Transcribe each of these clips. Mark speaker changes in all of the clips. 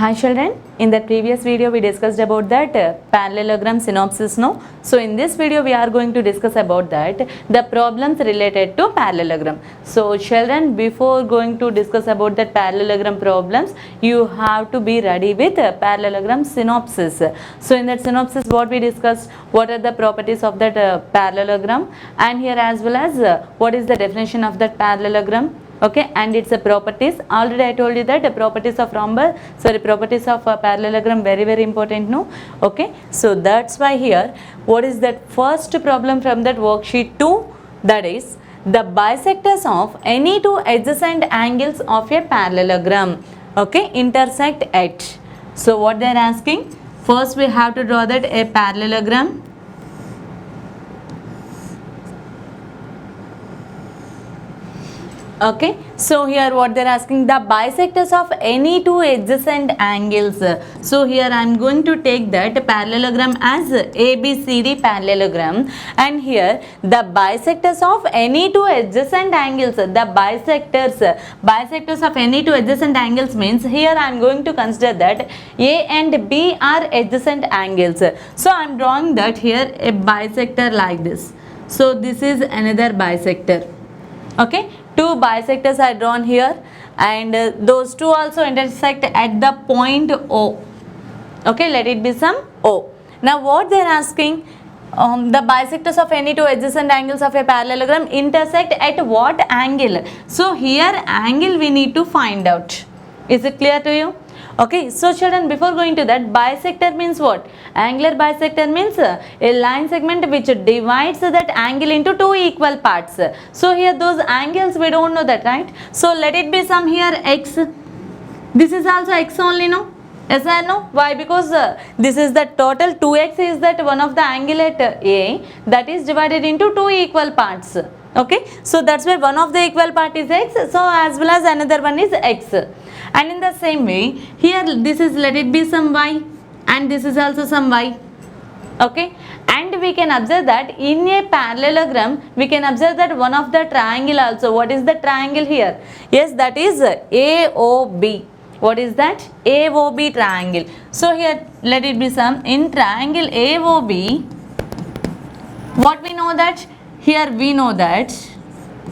Speaker 1: Hi children, in the previous video we discussed about that parallelogram synopsis, no? So in this video we are going to discuss about that the problems related to parallelogram. So children, before going to discuss about that parallelogram problems, you have to be ready with parallelogram synopsis. So in that synopsis what we discussed, what are the properties of that parallelogram, and here as well as what is the definition of that parallelogram. Okay, and its properties. Already I told you that the properties of properties of parallelogram very important, no? Okay, so that's why here what is that first problem from that worksheet 2, that is the bisectors of any two adjacent angles of a parallelogram, okay, intersect at. So what they are asking, first we have to draw that a parallelogram. Okay, so here what they are asking, the bisectors of any two adjacent angles. So here I am going to take that parallelogram as ABCD parallelogram, and here the bisectors of any two adjacent angles, the bisectors of any two adjacent angles means here I am going to consider that A and B are adjacent angles. So I am drawing that here a bisector like this. So this is another bisector. Okay, two bisectors are drawn here, and those two also intersect at the point O. Okay, let it be some O. Now what they are asking, the bisectors of any two adjacent angles of a parallelogram intersect at what angle? So here angle we need to find out. Is it clear to you? Okay, so children, before going to that, bisector means what? Angular bisector means a line segment which divides that angle into two equal parts. So here those angles we don't know that, right? So let it be some here x. This is also x only, no? Yes or no? Why? Because this is the total 2x is that one of the angle at A that is divided into two equal parts. Okay, so that's why one of the equal part is x, so as well as another one is x. And in the same way here this is, let it be some y, and this is also some y. Okay, and we can observe that in a parallelogram we can observe that one of the triangle also. What is the triangle here? Yes, that is AOB. What is that? AOB triangle. So here let it be some, in triangle AOB, what we know that here we know that,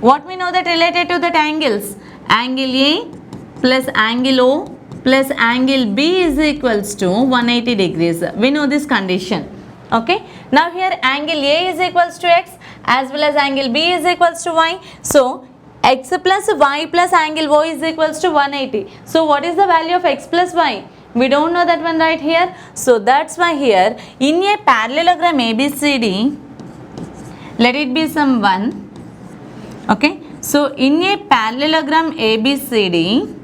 Speaker 1: what we know that related to that angles, angle A plus angle O plus angle B is equals to 180 degrees. We know this condition. Okay, now here angle A is equals to x as well as angle B is equals to y. So x plus y plus angle O is equals to 180. So what is the value of x plus y? We don't know that one right here. So that's why here in a parallelogram ABCD, let it be some 1. Okay, so in a parallelogram ABCD,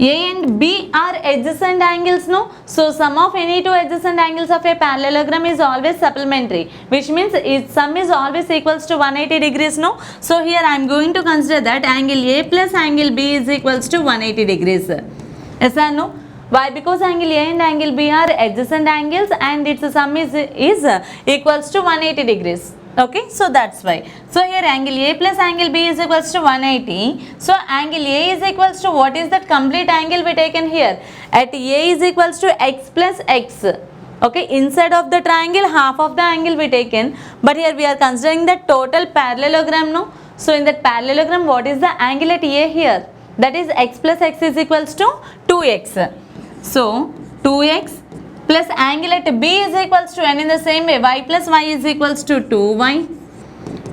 Speaker 1: A and B are adjacent angles, no? So sum of any two adjacent angles of a parallelogram is always supplementary, which means its sum is always equals to 180 degrees, no? So here I am going to consider that angle A plus angle B is equals to 180 degrees. Yes or no? Why? Because angle A and angle B are adjacent angles and its sum is equals to 180 degrees. Okay, so that's why. So here angle A plus angle B is equals to 180. So angle A is equals to, what is that complete angle we taken here? At A is equals to x plus x. Okay, inside of the triangle half of the angle we taken, but here we are considering the total parallelogram, no? So in that parallelogram what is the angle at A here? That is x plus x is equals to 2x. So 2x plus angle at B is equals to, and in the same way y plus y is equals to 2y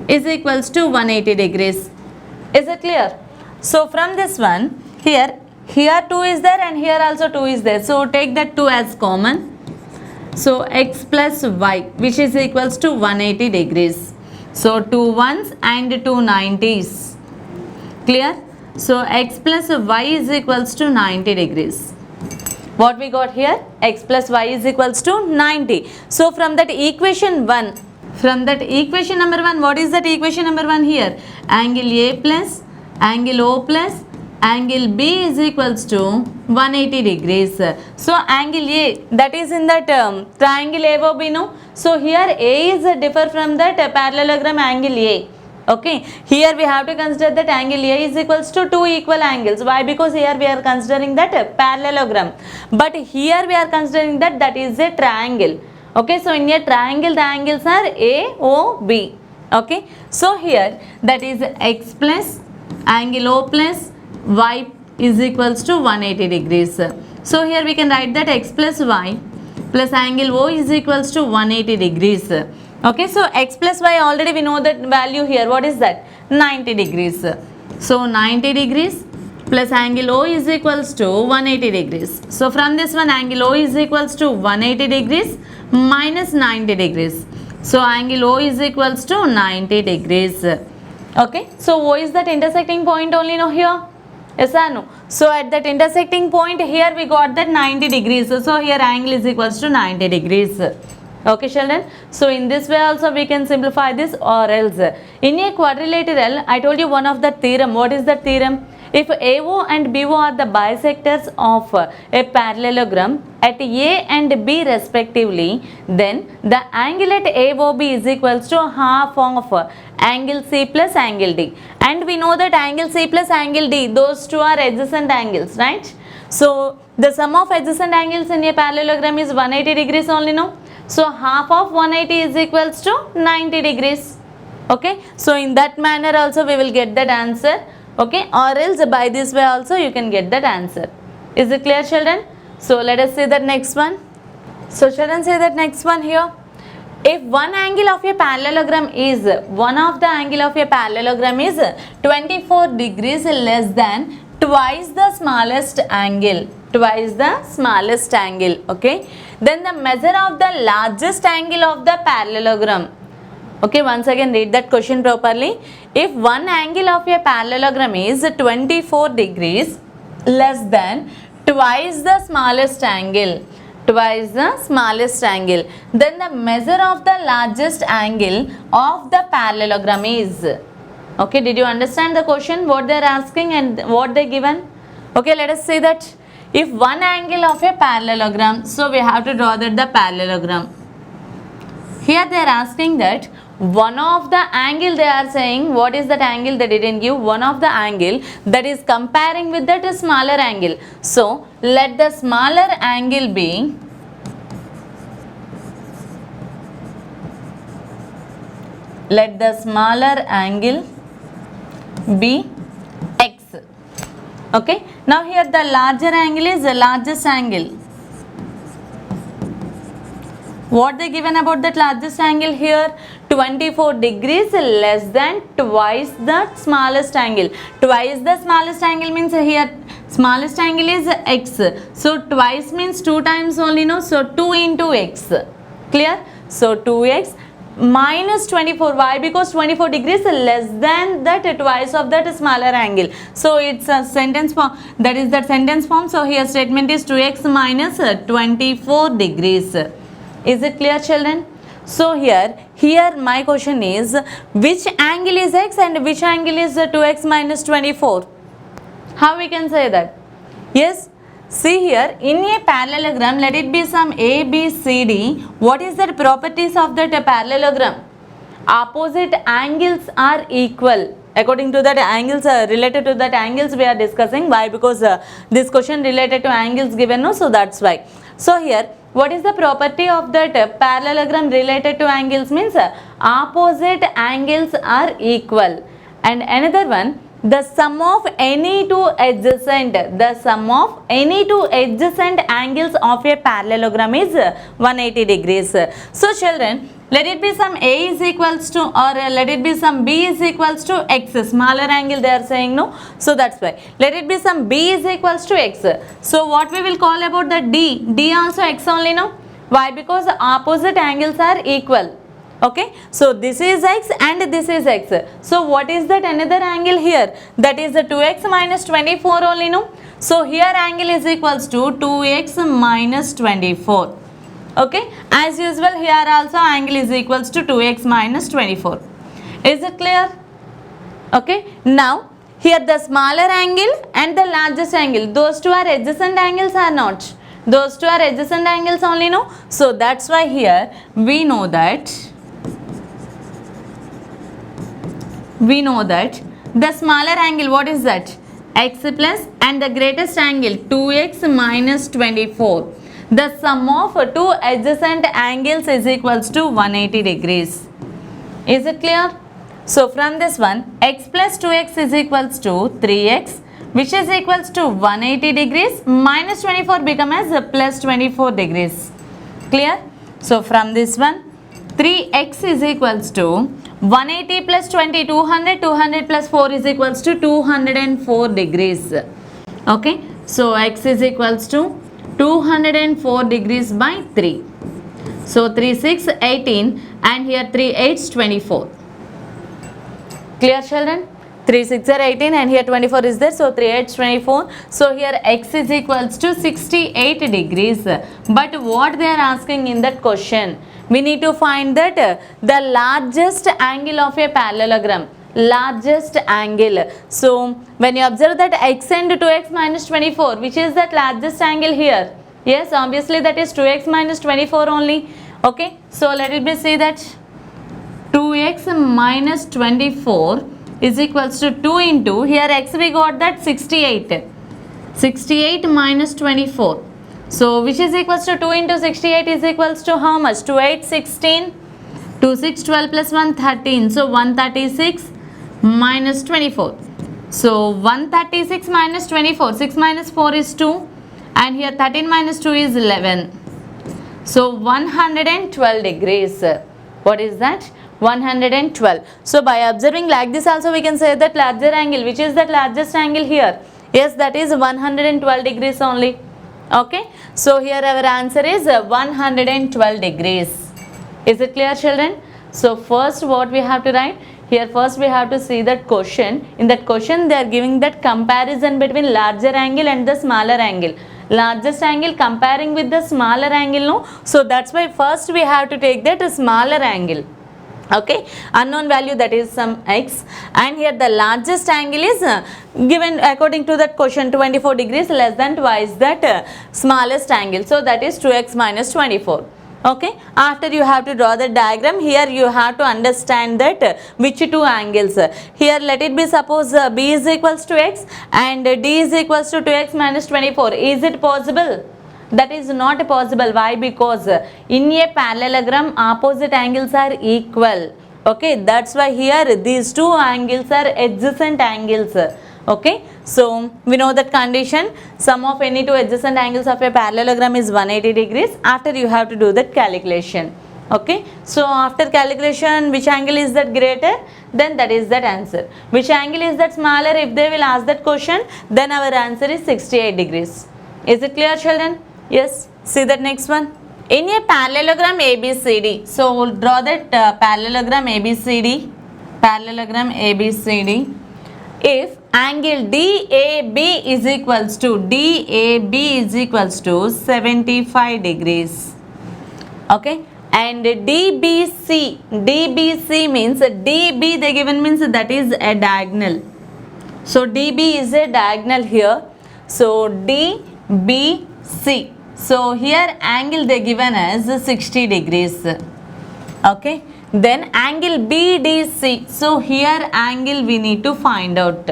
Speaker 1: is equals to 180 degrees. Is it clear? So from this one, here 2 is there and here also 2 is there. So take that 2 as common. So x plus y, which is equals to 180 degrees. So 2 1s and 2 90s. Clear? So x plus y is equals to 90 degrees. What we got here? X plus y is equals to 90. So from that equation 1, from that equation number 1, what is that equation number 1 here? Angle A plus angle O plus angle B is equals to 180 degrees. So angle A, that is in that triangle AOB, no? So here A is differ from that parallelogram angle A. Okay, here we have to consider that angle A is equals to two equal angles. Why? Because here we are considering that parallelogram, but here we are considering that is a triangle. Okay, so in a triangle the angles are A, O, B. Okay, so here that is x plus angle O plus y is equals to 180 degrees. So here we can write that x plus y plus angle O is equals to 180 degrees. Okay, so x plus y already we know that value here. What is that? 90 degrees. So 90 degrees plus angle O is equals to 180 degrees. So from this one, angle O is equals to 180 degrees minus 90 degrees. So angle O is equals to 90 degrees. Okay, so O is that intersecting point only no here? Yes or no? So at that intersecting point here we got that 90 degrees. So here angle is equals to 90 degrees. Okay children, so in this way also we can simplify this, or else in a quadrilateral I told you one of the theorem. What is the theorem? If AO and BO are the bisectors of a parallelogram at A and B respectively, then the angle at AOB is equals to half of angle C plus angle D. And we know that angle C plus angle D, those two are adjacent angles, right? So the sum of adjacent angles in a parallelogram is 180 degrees only, no? So half of 180 is equals to 90 degrees. Okay, so in that manner also we will get that answer. Okay, or else by this way also you can get that answer. Is it clear children? So let us see that next one. So children, say that next one here. If one angle of a parallelogram is 24 degrees less than twice the smallest angle, okay, then the measure of the largest angle of the parallelogram. Okay, once again read that question properly. If one angle of a parallelogram is 24 degrees less than twice the smallest angle, then the measure of the largest angle of the parallelogram is. Okay, did you understand the question, what they are asking and what they given? Okay, let us say that if one angle of a parallelogram, so we have to draw that the parallelogram. Here they are asking that one of the angle, they are saying what is that angle, they didn't give. One of the angle that is comparing with that smaller angle. So let the smaller angle be x. Okay, now here the larger angle is the largest angle. What they given about that largest angle here? 24 degrees less than twice the smallest angle. Twice the smallest angle means here smallest angle is x. So twice means 2 times only, no? So 2 into x. Clear? So 2x minus 24. Why? Because 24 degrees less than that twice of that smaller angle. So it's a sentence form. That is that sentence form. So here statement is 2x minus 24 degrees. Is it clear children? So here my question is, which angle is x and which angle is 2x minus 24? How we can say that? Yes, see here in a parallelogram, let it be some A, B, C, D. What is the properties of that parallelogram? Opposite angles are equal. According to that angles, related to that angles we are discussing. Why? Because this question related to angles given, no? So that's why. So here, what is the property of that parallelogram related to angles? Means opposite angles are equal. And another one, the sum of any two adjacent angles of a parallelogram is 180 degrees. So children, let it be some A is equals to, or let it be some B is equals to x, smaller angle they are saying, no? So that's why. Let it be some B is equals to x. So what we will call about the D also x only, no? Why? Because the opposite angles are equal. Okay, so this is x and this is x. So what is that another angle here? That is the 2x minus 24 only, no? So here angle is equals to 2x minus 24. Okay, as usual here also angle is equals to 2x minus 24. Is it clear? Okay, now here the smaller angle and the largest angle, those two are adjacent angles or not? Those two are adjacent angles only, no? So that's why here we know that we know that the smaller angle, what is that? X plus, and the greatest angle 2x minus 24. The sum of two adjacent angles is equals to 180 degrees. Is it clear? So from this one, x plus 2x is equals to 3x, which is equals to 180 degrees, minus 24 become as plus 24 degrees. Clear? So from this one, 3x is equals to 180 plus 20, 200, 200 plus 4 is equals to 204 degrees. Okay, so x is equals to 204 degrees by 3. So 3 6 18 and here 3 8 24. Clear children? 3 6 are 18 and here 24 is there, so 3 8 24. So here x is equals to 68 degrees. But what they are asking in that question, we need to find that the largest angle of a parallelogram. Largest angle. So when you observe that x and 2x minus 24, which is that largest angle here? Yes, obviously that is 2x minus 24 only. Okay, so let it be say that 2x minus 24 is equals to 2 into, here x we got that 68. 68 minus 24. So which is equals to 2 into 68 is equals to how much? 2 8 16, 2 6 12 plus 1 13. So 136 minus 24. So 136 minus 24, 6 minus 4 is 2 and here 13 minus 2 is 11. So 112 degrees. What is that? 112. So by observing like this also we can say that larger angle, which is that largest angle here? Yes, that is 112 degrees only. Okay, so here our answer is 112 degrees. Is it clear children? So first what we have to write? Here first we have to see that question. In that question they are giving that comparison between larger angle and the smaller angle. Largest angle comparing with the smaller angle, no? So that's why first we have to take that smaller angle. Okay, unknown value, that is some x, and here the largest angle is given according to that question 24 degrees, less than twice that smallest angle, so that is 2x minus 24. Okay, after you have to draw the diagram. Here you have to understand that which two angles. Here let it be suppose b is equals to x and d is equals to 2x minus 24. Is it possible? That is not possible. Why? Because in a parallelogram opposite angles are equal. Okay, that's why here these two angles are adjacent angles. Okay, so we know that condition, sum of any two adjacent angles of a parallelogram is 180 degrees. After you have to do that calculation. Okay, so after calculation, which angle is that greater? Then that is that answer. Which angle is that smaller? If they will ask that question, then our answer is 68 degrees. Is it clear children? Yes, see that next one. In a parallelogram ABCD, so we'll draw that parallelogram ABCD. Parallelogram ABCD. If angle DAB is equals to 75 degrees. Okay, and DBC means DB they given means that is a diagonal. So DB is a diagonal here. So DBC. So here angle they given as 60 degrees. Okay, then angle BDC. So here angle we need to find out.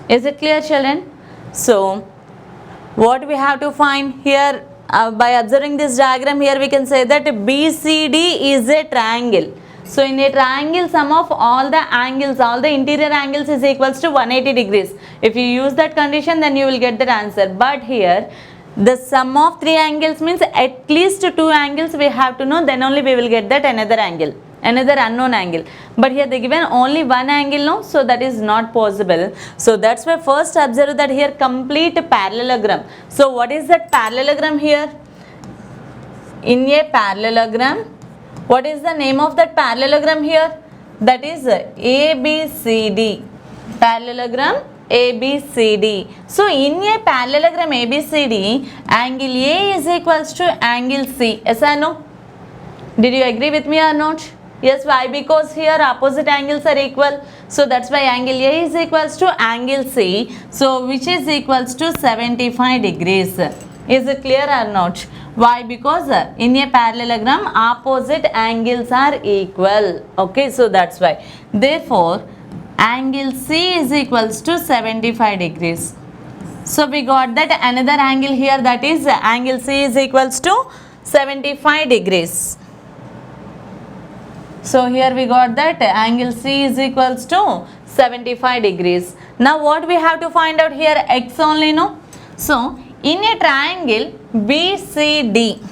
Speaker 1: Is it clear children? So what we have to find here by observing this diagram, here we can say that BCD is a triangle. So in a triangle, sum of all the angles, all the interior angles is equals to 180 degrees. If you use that condition, then you will get that answer. But here the sum of three angles means at least two angles we have to know, then only we will get that another angle, another unknown angle. But here they given only one angle, no, so that is not possible. So that's why first observe that here complete parallelogram. So what is that parallelogram here? In a parallelogram, what is the name of that parallelogram here? That is ABCD. Parallelogram ABCD. So in a parallelogram ABCD, angle A is equals to angle C. Yes or no? Did you agree with me or not? Yes, why? Because here opposite angles are equal. So that's why angle A is equals to angle C. So which is equals to 75 degrees. Is it clear or not? Why? Because in a parallelogram opposite angles are equal. Okay, so that's why. Therefore, angle C is equals to 75 degrees. So we got that another angle here, that is angle C is equals to 75 degrees. So here we got that angle C is equals to 75 degrees. Now what we have to find out here? X only, no? So in a triangle BCD,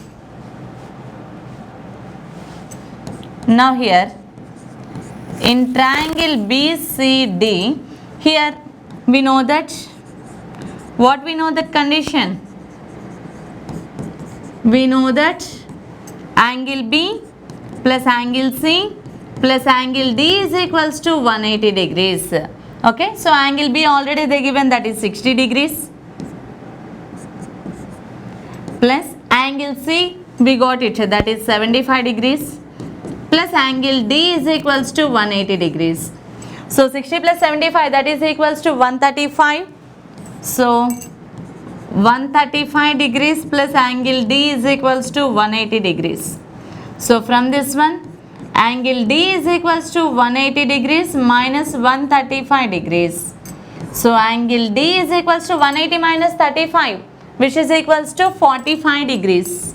Speaker 1: now here in triangle BCD, here we know that, what we know that condition? We know that angle B plus angle C plus angle D is equals to 180 degrees. Okay, so angle B already they given, that is 60 degrees, plus angle C we got it, that is 75 degrees, plus angle D is equals to 180 degrees. So 60 plus 75, that is equals to 135. So 135 degrees plus angle D is equals to 180 degrees. So from this one, angle D is equals to 180 degrees minus 135 degrees. So angle D is equals to 180 minus 35, which is equals to 45 degrees.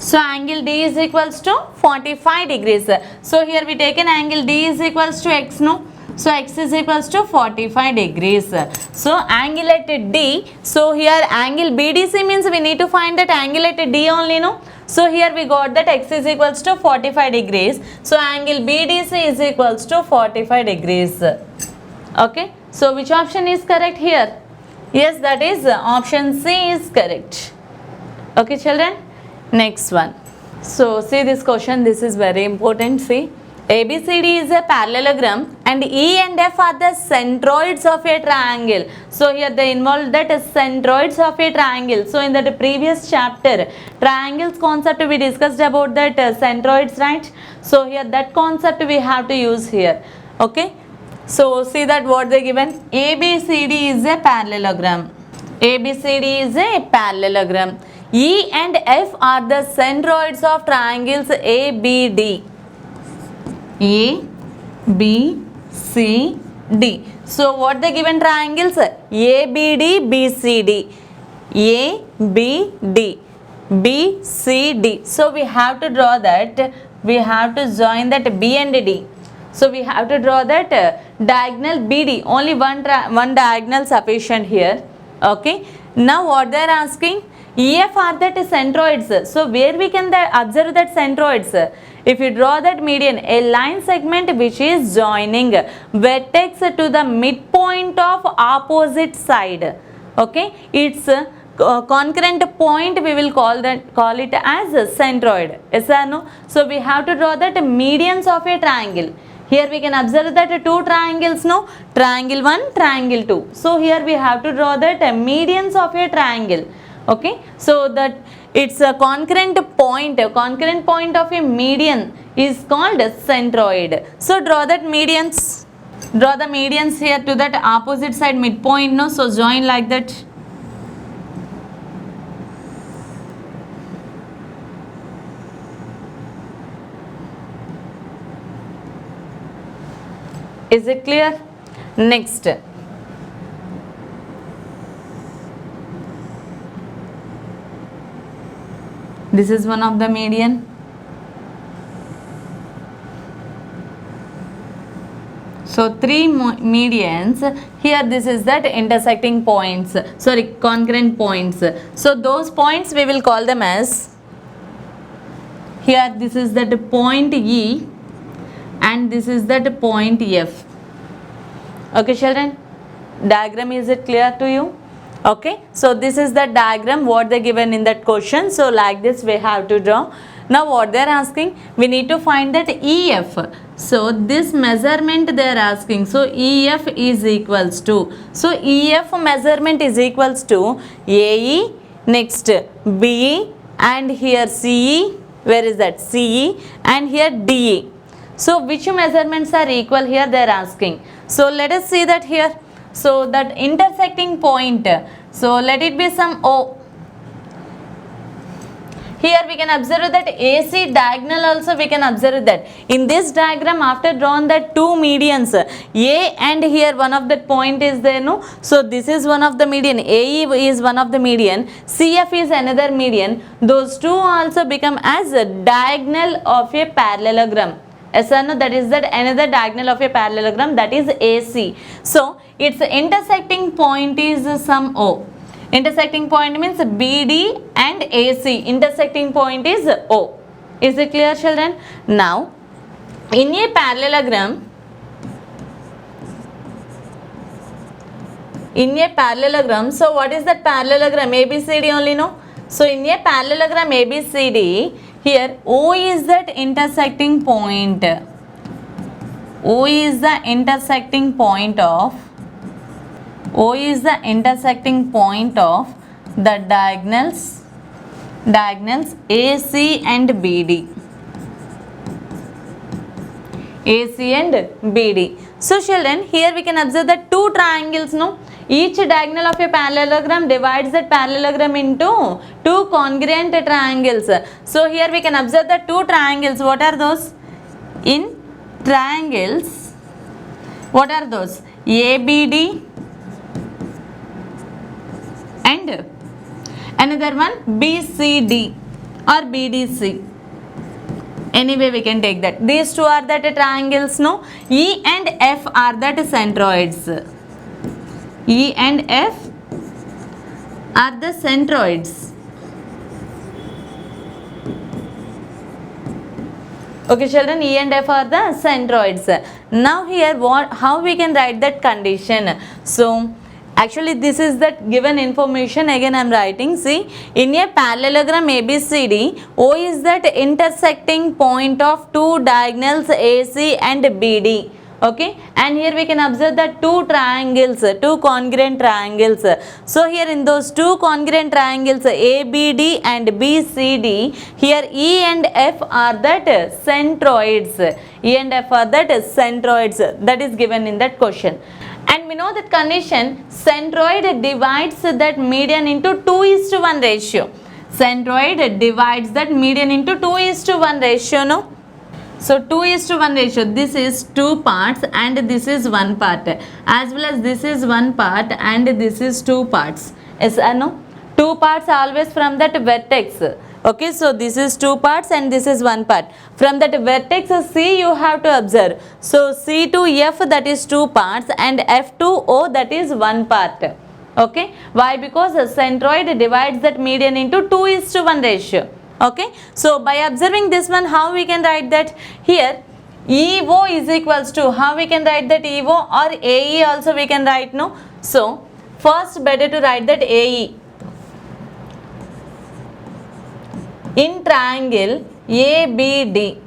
Speaker 1: So angle D is equals to 45 degrees. So here we take an angle D is equals to X, no? So X is equals to 45 degrees. So angle at D, so here angle BDC means we need to find that angle at D only, no? So here we got that X is equals to 45 degrees. So angle BDC is equals to 45 degrees. Okay. So which option is correct here? Yes, that is option C is correct. Okay children. Next one. So see this question, this is very important. See, ABCD is a parallelogram and E and F are the centroids of a triangle. So here they involve that centroids of a triangle. So in the previous chapter, triangles concept we discussed about that centroids, right? So here that concept we have to use here. Okay. So see that what they given, ABCD is a parallelogram. ABCD is a parallelogram. E and F are the centroids of triangles ABD. A, B, C, D. So what the given triangles? ABD, BCD. A, B, D. B, C, D. So we have to draw that, we have to join that B and D. So we have to draw that diagonal BD. Only one diagonal sufficient here. Okay. Now what they are asking? EF are that centroids. So where we can observe that centroids? If you draw that median, a line segment which is joining vertex to the midpoint of opposite side. Okay, it's a concurrent point, we will call it as a centroid. Yes or no? So we have to draw that medians of a triangle. Here we can observe that two triangles, no? Triangle 1, triangle 2. So here we have to draw that medians of a triangle. Okay, so that it's a concurrent point of a median is called centroid. So draw that medians, draw the medians here to that opposite side midpoint, no? So join like that. Is it clear? Next. This is one of the median. So three medians. Here this is that intersecting points. Sorry, concurrent points. So those points we will call them as, here this is that point E and this is that point F. Okay children, diagram, is it clear to you? Okay, so this is the diagram what they given in that question. So like this we have to draw. Now what they are asking, we need to find that EF. So this measurement they are asking. So EF is equals to, so EF measurement is equals to AE, next BE, and here CE, where is that, CE, and here DE. So which measurements are equal here they are asking. So let us see that here. So that intersecting point, so let it be some O. here we can observe that AC diagonal also we can observe that. In this diagram, after drawn that two medians, A and here one of that point is there, no? So this is one of the median, AE is one of the median, CF is another median. Those two also become as a diagonal of a parallelogram. Yes or no? That is that another diagonal of a parallelogram, that is AC. So its intersecting point is some O. Intersecting point means BD and AC. Intersecting point is O. Is it clear, children? Now, in a parallelogram, so what is that parallelogram? ABCD only, no? So in a parallelogram ABCD, here O is that intersecting point. O is the intersecting point of the diagonals AC and BD. So children, here we can observe that two triangles, no? Each diagonal of a parallelogram divides that parallelogram into two congruent triangles. So here we can observe the two triangles. What are those? In triangles, what are those? ABD and another one BCD or BDC. Anyway, we can take that. These two are that triangles, no? E and F are that centroids. E and F are the centroids. Okay, children, E and F are the centroids. Now here, how we can write that condition? So actually this is that given information, again I am writing. See, in a parallelogram ABCD, O is that intersecting point of two diagonals AC and BD. Okay, and here we can observe that two triangles, two congruent triangles. So here in those two congruent triangles ABD and BCD, here E and F are that centroids. E and F are that centroids. That is given in that question. And we know that condition, centroid divides that median into 2:1 ratio. Centroid divides that median into 2:1 ratio, no? So 2:1 ratio, this is two parts and this is one part, as well as this is one part and this is two parts. Yes or no? Two parts always from that vertex. Okay, so this is two parts and this is one part. From that vertex C you have to observe. So C to F, that is two parts, and F to O, that is one part. Okay, why? Because the centroid divides that median into 2:1 ratio. Okay, so by observing this one, how we can write that? Here EO is equals to, how we can write that EO, or AE also we can write, no? So first better to write that AE. In triangle ABD,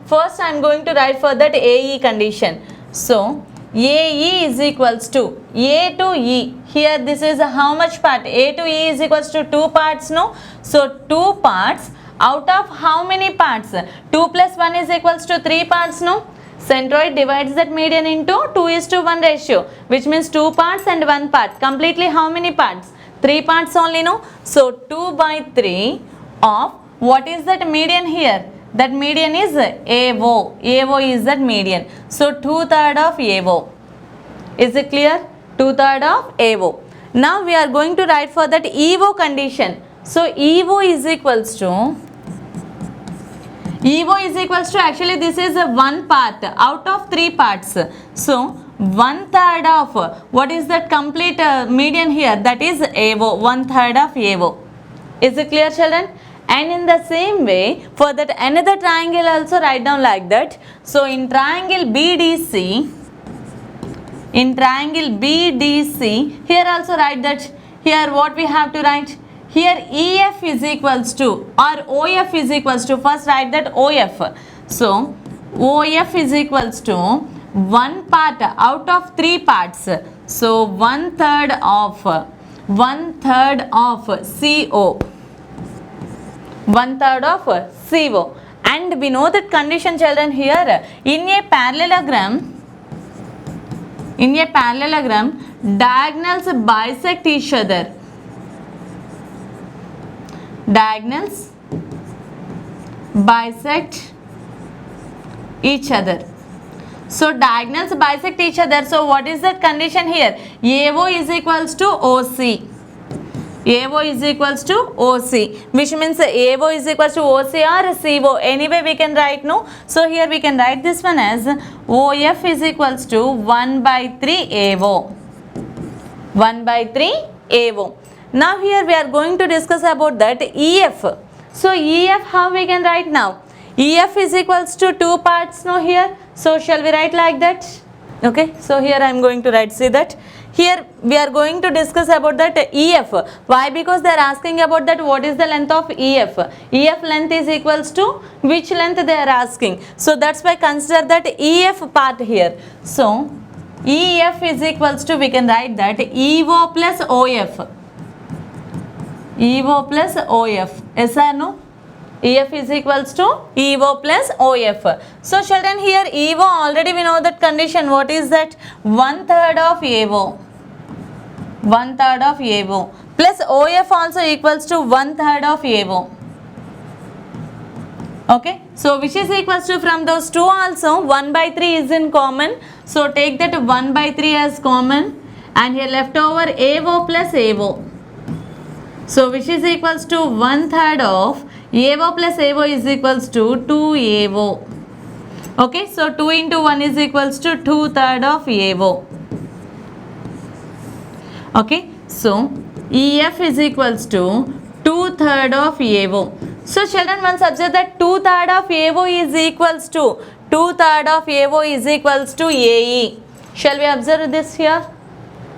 Speaker 1: first I am going to write for that AE condition. So AE is equals to A to E. Here this is how much part? A to E is equals to two parts, no? So two parts out of how many parts? 2 plus 1 is equals to 3 parts, no? Centroid divides that median into 2:1 ratio, which means two parts and one part. Completely how many parts? 3 parts only, no? So 2/3 of what is that median here? That median is AO. AO is that median. So 2/3 of AO. Is it clear? 2/3 of AO. Now we are going to write for that EO condition. So EO is equals to, actually this is a one part out of 3 parts. So 1/3 of what is that complete median here? That is AO. 1/3 of AO. Is it clear, children? And in the same way, for that another triangle also write down like that. So in triangle BDC, here also write that. Here what we have to write? Here EF is equals to, or OF is equals to, first write that OF. So OF is equals to one part out of 3 parts. So 1/3 of CO. 1/3 of CO. And we know that condition, children, here in a parallelogram diagonals bisect each other. diagonals bisect each other. So diagonals bisect each other. So what is that condition here? AO is equals to OC. AO is equals to OC, which means AO is equals to OC or CO. Anyway we can write, no? So here we can write this one as OF is equals to 1 by 3 AO. 1 by 3 AO. Now here we are going to discuss about that EF. So EF, how we can write now? EF is equals to 2 parts, no, here. So shall we write like that? Okay, so here I am going to write, see that. Here we are going to discuss about that EF. Why? Because they are asking about that what is the length of EF. EF length is equals to which length they are asking. So that's why consider that EF part here. So EF is equals to, we can write that EO plus OF. EO plus OF. Yes or no? EF is equals to EO plus OF. So children, here EO already we know that condition. What is that? 1/3 of AO. 1/3 of AO plus OF also equals to 1/3 of AO. Okay, so which is equals to, from those two also 1 by 3 is in common. So take that 1 by 3 as common, and here left over AO plus AO. So which is equals to 1/3 of AO plus AO is equals to 2AO. Okay, so 2 into 1 is equals to 2/3 of AO. Okay, so EF is equals to 2/3 of AO. So children, once observe that 2/3 of AO is equals to 2/3 of AO is equals to AE. Shall we observe this here?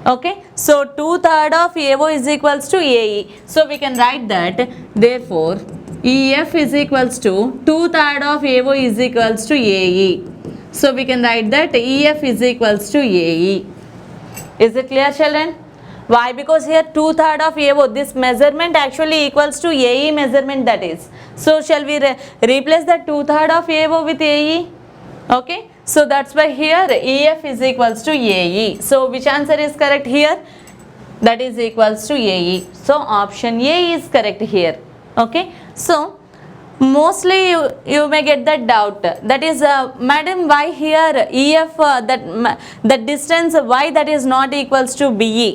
Speaker 1: Okay, so 2/3 of AO is equals to AE. So we can write that, therefore EF is equals to 2/3 of AO is equals to AE. So we can write that EF is equals to AE. Is it clear, children? Why? Because here 2/3 of AO, this measurement actually equals to AE measurement, that is. So shall we replace the 2/3 of AO with AE? Okay, so that's why here EF is equals to AE. So which answer is correct here? That is equals to AE. So option A is correct here. Okay, so mostly you may get that doubt, that is madam, why here EF that distance, why that is not equals to BE?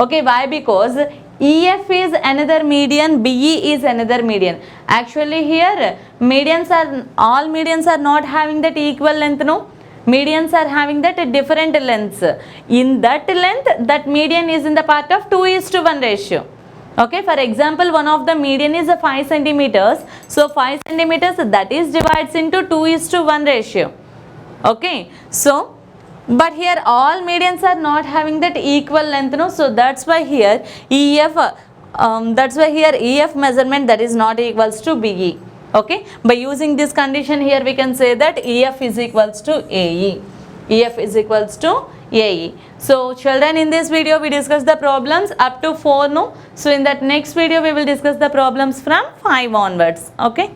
Speaker 1: Okay, why? Because EF is another median, BE is another median. Actually here medians are, all medians are not having that equal length, no. Medians are having that different lengths. In that length, that median is in the part of 2:1 ratio. Okay, for example, one of the median is 5 centimeters. So 5 centimeters, that is divides into 2:1 ratio. Okay, so but here all medians are not having that equal length, no. So that's why here EF, that's why here EF measurement, that is not equals to BE. Okay, by using this condition here we can say that EF is equals to AE. EF is equals to AE. So children, in this video we discuss the problems up to 4, no. So in that next video we will discuss the problems from 5 onwards. Okay.